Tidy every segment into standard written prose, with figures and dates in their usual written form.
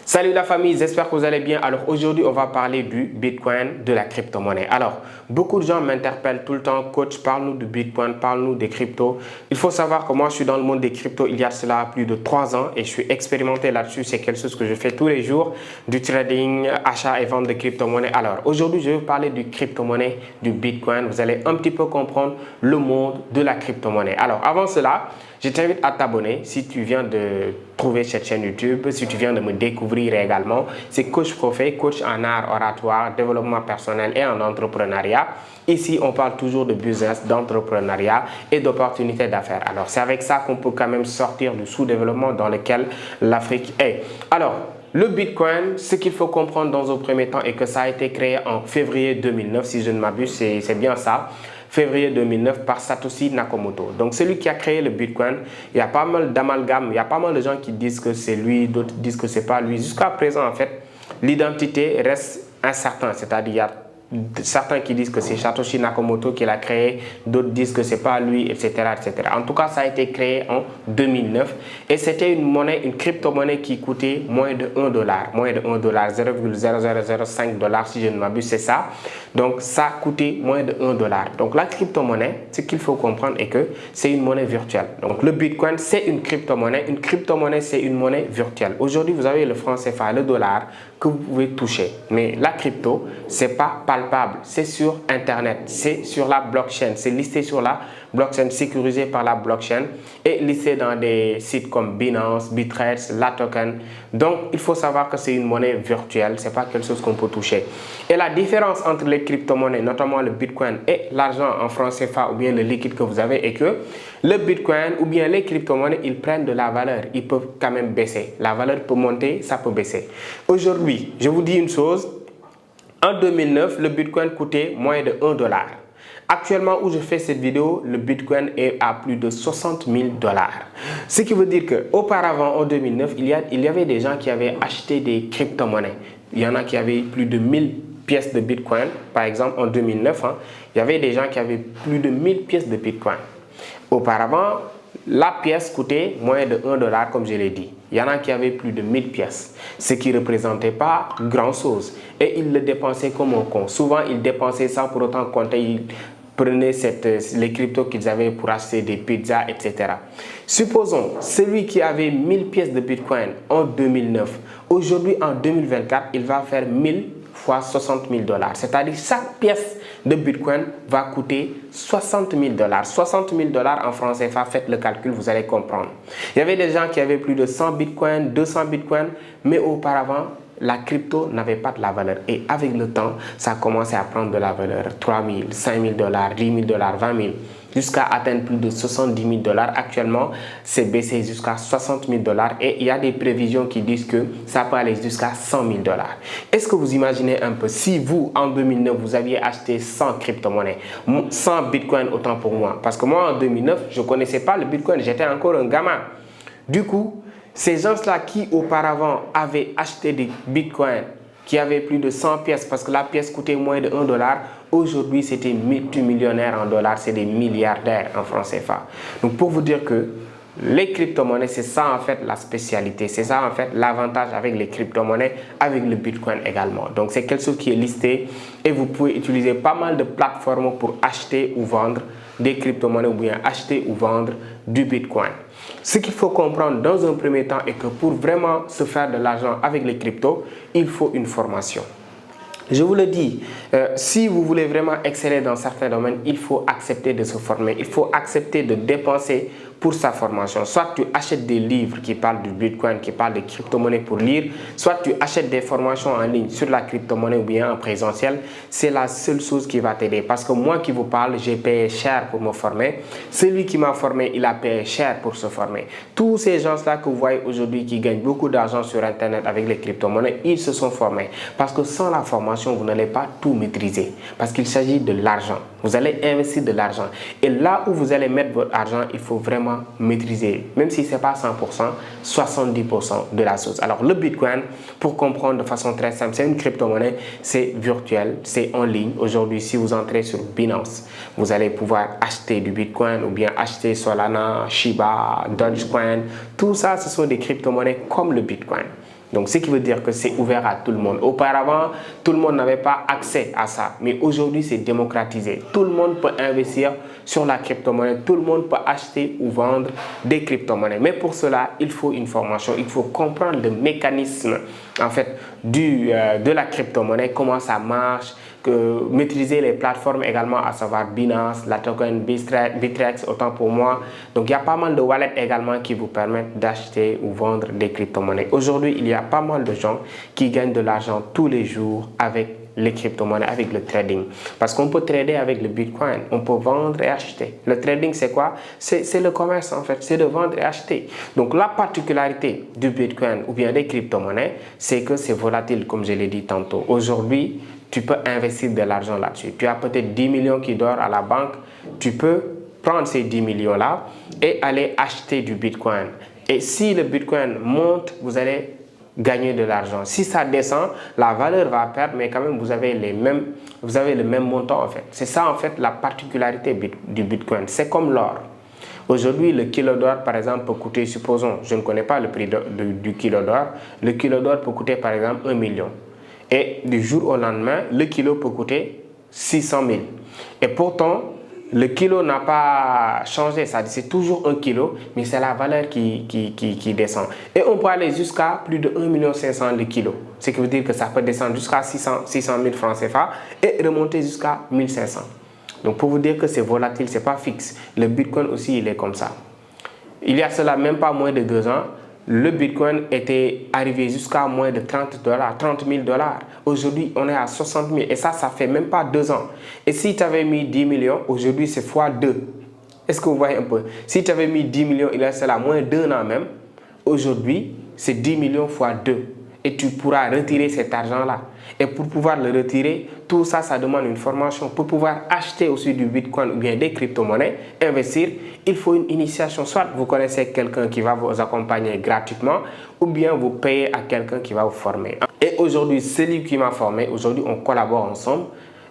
Salut la famille, j'espère que vous allez bien. Alors aujourd'hui, on va parler du Bitcoin, de la crypto-monnaie. Alors, beaucoup de gens m'interpellent tout le temps, coach, parle-nous du Bitcoin, parle-nous des cryptos. Il faut savoir que moi, je suis dans le monde des cryptos il y a cela plus de 3 ans et je suis expérimenté là-dessus. C'est quelque chose que je fais tous les jours, du trading, achat et vente de crypto-monnaie. Alors, aujourd'hui, je vais vous parler du crypto-monnaie, du Bitcoin. Vous allez un petit peu comprendre le monde de la crypto-monnaie. Alors, avant cela, je t'invite à t'abonner si tu viens de trouver cette chaîne YouTube, si tu viens de me découvrir également. C'est Coach Profet, coach en art oratoire, développement personnel et en entrepreneuriat. Ici, on parle toujours de business, d'entrepreneuriat et d'opportunités d'affaires. Alors, c'est avec ça qu'on peut quand même sortir du sous-développement dans lequel l'Afrique est. Alors, le Bitcoin, ce qu'il faut comprendre dans un premier temps est que ça a été créé en février 2009, si je ne m'abuse, c'est bien ça. Février 2009 par Satoshi Nakamoto. Donc celui qui a créé le Bitcoin, il y a pas mal d'amalgames, il y a pas mal de gens qui disent que c'est lui, d'autres disent que c'est pas lui. Jusqu'à présent, en fait, l'identité reste incertaine, c'est-à-dire il y a certains qui disent que c'est Satoshi Nakamoto qui l'a créé, d'autres disent que c'est pas lui, etc., etc. En tout cas, ça a été créé en 2009 et c'était une monnaie, une crypto-monnaie qui coûtait moins de 1 dollar, moins de 1 dollar, 0,0005 dollars si je ne m'abuse, c'est ça. Donc, ça coûtait moins de 1 dollar. Donc, la crypto-monnaie, ce qu'il faut comprendre est que c'est une monnaie virtuelle. Donc, le Bitcoin, c'est une crypto-monnaie. Une crypto-monnaie, c'est une monnaie virtuelle. Aujourd'hui, vous avez le franc CFA, le dollar que vous pouvez toucher. Mais la crypto, c'est pas palpable. C'est sur Internet. C'est sur la blockchain. C'est listé sur la blockchain, sécurisé par la blockchain et listé dans des sites comme Binance, Bittrex, La Token. Donc, il faut savoir que c'est une monnaie virtuelle. C'est pas quelque chose qu'on peut toucher. Et la différence entre les crypto-monnaies, notamment le Bitcoin et l'argent en franc CFA ou bien le liquide que vous avez, est que le Bitcoin ou bien les crypto-monnaies, ils prennent de la valeur. Ils peuvent quand même baisser. La valeur peut monter, ça peut baisser. Aujourd'hui, je vous dis une chose. En 2009, le Bitcoin coûtait moins de 1 dollar. Actuellement, où je fais cette vidéo, le Bitcoin est à plus de 60 000 dollars. Ce qui veut dire qu'auparavant, en 2009, il y avait des gens qui avaient acheté des crypto-monnaies. Il y en a qui avaient plus de 1000 pièces de Bitcoin. Par exemple, en 2009, il y avait des gens qui avaient plus de 1000 pièces de Bitcoin. Auparavant, la pièce coûtait moins de 1 dollar, comme je l'ai dit. Il y en a qui avaient plus de 1000 pièces, ce qui ne représentait pas grand-chose. Et ils le dépensaient comme un con. Souvent, ils dépensaient sans pour autant compter. Ils prenaient les cryptos qu'ils avaient pour acheter des pizzas, etc. Supposons, celui qui avait 1000 pièces de Bitcoin en 2009, aujourd'hui, en 2024, il va faire 1000 fois 60 000 dollars. C'est-à-dire chaque pièce de Bitcoin va coûter 60 000 dollars. 60 000 dollars en francs CFA, faites le calcul, vous allez comprendre. Il y avait des gens qui avaient plus de 100 Bitcoin, 200 Bitcoin, mais auparavant, la crypto n'avait pas de la valeur. Et avec le temps, ça a commencé à prendre de la valeur. 3 000, 5 000 dollars, 10 000 dollars, 20 000, jusqu'à atteindre plus de 70 000 dollars. Actuellement, c'est baissé jusqu'à 60 000 dollars. Et il y a des prévisions qui disent que ça peut aller jusqu'à 100 000 dollars. Est-ce que vous imaginez un peu, si vous, en 2009, vous aviez acheté 100 crypto-monnaies, 100 Bitcoin autant pour moi. Parce que moi, en 2009, je ne connaissais pas le Bitcoin. J'étais encore un gamin. Du coup, ces gens-là qui auparavant avaient acheté des bitcoins qui avaient plus de 100 pièces parce que la pièce coûtait moins de 1 dollar, aujourd'hui c'était multimillionnaires en dollars, c'est des milliardaires en francs CFA. Donc pour vous dire que les crypto-monnaies, c'est ça en fait la spécialité, c'est ça en fait l'avantage avec les crypto-monnaies, avec le Bitcoin également. Donc c'est quelque chose qui est listé et vous pouvez utiliser pas mal de plateformes pour acheter ou vendre des crypto-monnaies ou bien acheter ou vendre du Bitcoin. Ce qu'il faut comprendre dans un premier temps est que pour vraiment se faire de l'argent avec les cryptos, il faut une formation. Je vous le dis, si vous voulez vraiment exceller dans certains domaines, il faut accepter de se former. Il faut accepter de dépenser pour sa formation. Soit tu achètes des livres qui parlent du Bitcoin, qui parlent de crypto-monnaie pour lire, soit tu achètes des formations en ligne sur la crypto-monnaie ou bien en présentiel. C'est la seule chose qui va t'aider. Parce que moi qui vous parle, j'ai payé cher pour me former. Celui qui m'a formé, il a payé cher pour se former. Tous ces gens-là que vous voyez aujourd'hui qui gagnent beaucoup d'argent sur Internet avec les crypto-monnaies, ils se sont formés. Parce que sans la formation, vous n'allez pas tout maîtriser. Parce qu'il s'agit de l'argent. Vous allez investir de l'argent. Et là où vous allez mettre votre argent, il faut vraiment maîtriser, même si ce n'est pas 100%, 70% de la chose. Alors le Bitcoin, pour comprendre de façon très simple, c'est une crypto-monnaie, c'est virtuel, c'est en ligne. Aujourd'hui, si vous entrez sur Binance, vous allez pouvoir acheter du Bitcoin ou bien acheter Solana, Shiba, Dogecoin. Tout ça, ce sont des crypto-monnaies comme le Bitcoin. Donc, ce qui veut dire que c'est ouvert à tout le monde. Auparavant, tout le monde n'avait pas accès à ça. Mais aujourd'hui, c'est démocratisé. Tout le monde peut investir sur la crypto-monnaie. Tout le monde peut acheter ou vendre des crypto-monnaies. Mais pour cela, il faut une formation. Il faut comprendre le mécanisme, en fait, de la crypto-monnaie, comment ça marche, maîtriser les plateformes également, à savoir Binance, la token Bittrex, autant pour moi. Donc, il y a pas mal de wallets également qui vous permettent d'acheter ou vendre des crypto-monnaies. Aujourd'hui, il y a pas mal de gens qui gagnent de l'argent tous les jours avec les crypto-monnaies, avec le trading. Parce qu'on peut trader avec le Bitcoin, on peut vendre et acheter. Le trading, c'est quoi? C'est le commerce, en fait, c'est de vendre et acheter. Donc, la particularité du Bitcoin ou bien des crypto-monnaies, c'est que c'est volatile, comme je l'ai dit tantôt. Aujourd'hui, tu peux investir de l'argent là-dessus. Tu as peut-être 10 millions qui dorment à la banque. Tu peux prendre ces 10 millions-là et aller acheter du Bitcoin. Et si le Bitcoin monte, vous allez gagner de l'argent. Si ça descend, la valeur va perdre, mais quand même, vous avez le même montant, en fait. C'est ça, en fait, la particularité du Bitcoin. C'est comme l'or. Aujourd'hui, le kilo d'or, par exemple, peut coûter, supposons, je ne connais pas le prix du kilo d'or, le kilo d'or peut coûter, par exemple, 1 million. Et du jour au lendemain, le kilo peut coûter 600 000. Et pourtant, le kilo n'a pas changé. C'est toujours 1 kilo, mais c'est la valeur qui descend. Et on peut aller jusqu'à plus de 1 500 000 le kilo. Ce qui veut dire que ça peut descendre jusqu'à 600 000 francs CFA et remonter jusqu'à 1500. Donc, pour vous dire que c'est volatile, ce n'est pas fixe. Le Bitcoin aussi, il est comme ça. Il y a cela même pas moins de 2 ans, le Bitcoin était arrivé jusqu'à moins de 30 000 $. Aujourd'hui, on est à 60 000. Et ça fait même pas 2 ans. Et si tu avais mis 10 millions, aujourd'hui, c'est x2. Est-ce que vous voyez un peu? Si tu avais mis 10 millions, il y a cela moins d'1 an même. Aujourd'hui, c'est 10 millions x2. Et tu pourras retirer cet argent-là. Et pour pouvoir le retirer, tout ça, ça demande une formation. Pour pouvoir acheter aussi du Bitcoin ou bien des crypto-monnaies, investir, il faut une initiation. Soit vous connaissez quelqu'un qui va vous accompagner gratuitement ou bien vous payez à quelqu'un qui va vous former. Et aujourd'hui, celui qui m'a formé, aujourd'hui, on collabore ensemble.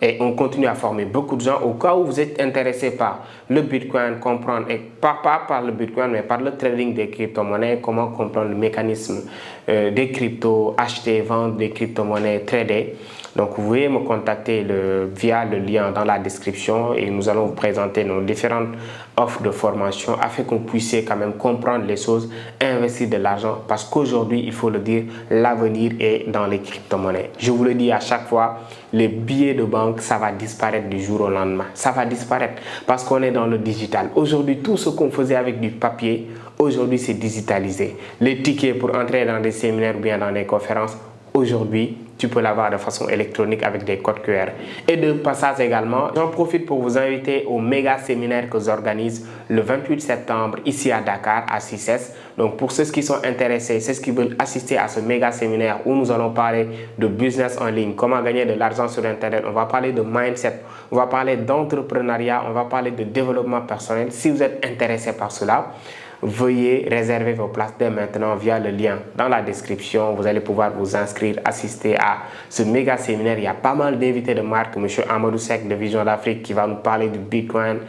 Et on continue à former beaucoup de gens au cas où vous êtes intéressé par le Bitcoin, comprendre, et pas par le Bitcoin, mais par le trading des crypto-monnaies, comment comprendre le mécanisme des cryptos, acheter, vendre des crypto-monnaies, trader. Donc, vous pouvez me contacter via le lien dans la description et nous allons vous présenter nos différentes offres de formation afin qu'on puisse quand même comprendre les choses, investir de l'argent parce qu'aujourd'hui, il faut le dire, l'avenir est dans les crypto-monnaies. Je vous le dis à chaque fois, les billets de banque, ça va disparaître du jour au lendemain. Ça va disparaître parce qu'on est dans le digital. Aujourd'hui, tout ce qu'on faisait avec du papier, aujourd'hui, c'est digitalisé. Les tickets pour entrer dans des séminaires ou bien dans des conférences, aujourd'hui, tu peux l'avoir de façon électronique avec des codes QR. Et de passage également, j'en profite pour vous inviter au méga séminaire que j'organise le 28 septembre ici à Dakar, à 6S. Donc pour ceux qui sont intéressés, ceux qui veulent assister à ce méga séminaire où nous allons parler de business en ligne, comment gagner de l'argent sur Internet, on va parler de mindset, on va parler d'entrepreneuriat, on va parler de développement personnel. Si vous êtes intéressé par cela, veuillez réserver vos places dès maintenant via le lien dans la description. Vous allez pouvoir vous inscrire, assister à ce méga séminaire. Il y a pas mal d'invités de marque. Monsieur Amadou Seck de Vision d'Afrique qui va nous parler du Bitcoin.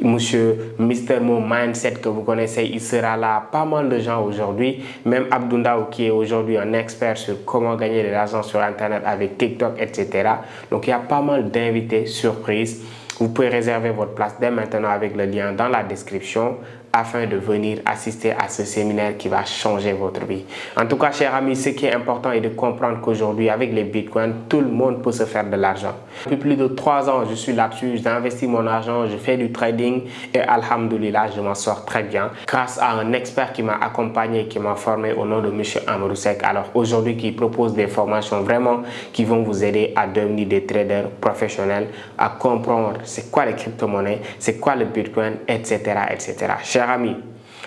Monsieur Mr. Mo Mindset que vous connaissez, il sera là. Pas mal de gens aujourd'hui. Même Abdoundaou qui est aujourd'hui un expert sur comment gagner de l'argent sur Internet avec TikTok, etc. Donc il y a pas mal d'invités surprises. Vous pouvez réserver votre place dès maintenant avec le lien dans la description afin de venir assister à ce séminaire qui va changer votre vie. En tout cas, chers amis, ce qui est important est de comprendre qu'aujourd'hui, avec les bitcoins, tout le monde peut se faire de l'argent. Depuis plus de 3 ans, je suis là-dessus, j'investis mon argent, je fais du trading et alhamdoulilah, je m'en sors très bien grâce à un expert qui m'a accompagné, qui m'a formé au nom de M. Amadou Seck. Alors aujourd'hui, qui propose des formations vraiment qui vont vous aider à devenir des traders professionnels, à comprendre c'est quoi les crypto-monnaies, c'est quoi le bitcoin, etc. etc. Chers amis,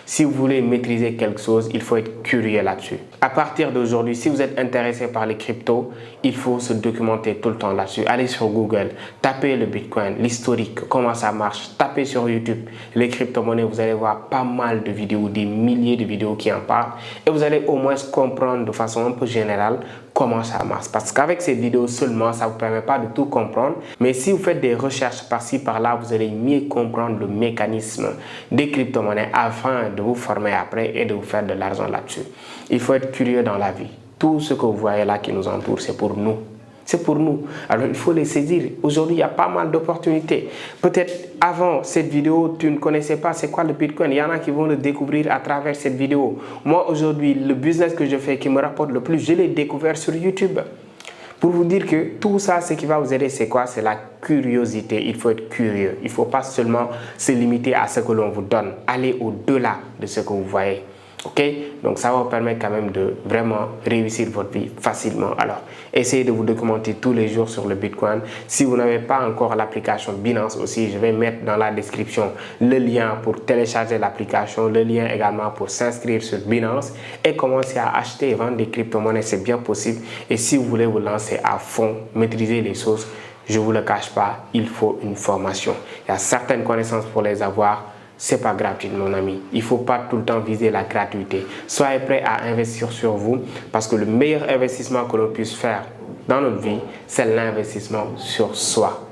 si vous voulez maîtriser quelque chose, il faut être curieux là-dessus. À partir d'aujourd'hui, si vous êtes intéressé par les cryptos, il faut se documenter tout le temps là-dessus. Allez sur Google, tapez le Bitcoin, l'historique, comment ça marche. Tapez sur YouTube les crypto-monnaies, vous allez voir pas mal de vidéos, des milliers de vidéos qui en parlent. Et vous allez au moins comprendre de façon un peu générale comment ça marche. Parce qu'avec ces vidéos seulement, ça ne vous permet pas de tout comprendre. Mais si vous faites des recherches par-ci, par-là, vous allez mieux comprendre le mécanisme des crypto-monnaies afin de vous former après et de vous faire de l'argent là-dessus. Il faut être curieux dans la vie. Tout ce que vous voyez là qui nous entoure, c'est pour nous. C'est pour nous. Alors, il faut les saisir. Aujourd'hui, il y a pas mal d'opportunités. Peut-être avant cette vidéo, tu ne connaissais pas c'est quoi le Bitcoin. Il y en a qui vont le découvrir à travers cette vidéo. Moi, aujourd'hui, le business que je fais qui me rapporte le plus, je l'ai découvert sur YouTube. Pour vous dire que tout ça, ce qui va vous aider, c'est quoi? C'est la curiosité. Il faut être curieux. Il ne faut pas seulement se limiter à ce que l'on vous donne. Allez au-delà de ce que vous voyez. Ok? Donc, ça va vous permettre quand même de vraiment réussir votre vie facilement. Alors, essayez de vous documenter tous les jours sur le Bitcoin. Si vous n'avez pas encore l'application Binance aussi, je vais mettre dans la description le lien pour télécharger l'application, le lien également pour s'inscrire sur Binance et commencer à acheter et vendre des crypto-monnaies. C'est bien possible. Et si vous voulez vous lancer à fond, maîtriser les choses, je ne vous le cache pas, il faut une formation. Il y a certaines connaissances pour les avoir. C'est pas gratuit, mon ami. Il ne faut pas tout le temps viser la gratuité. Soyez prêt à investir sur vous parce que le meilleur investissement que l'on puisse faire dans notre vie, c'est l'investissement sur soi.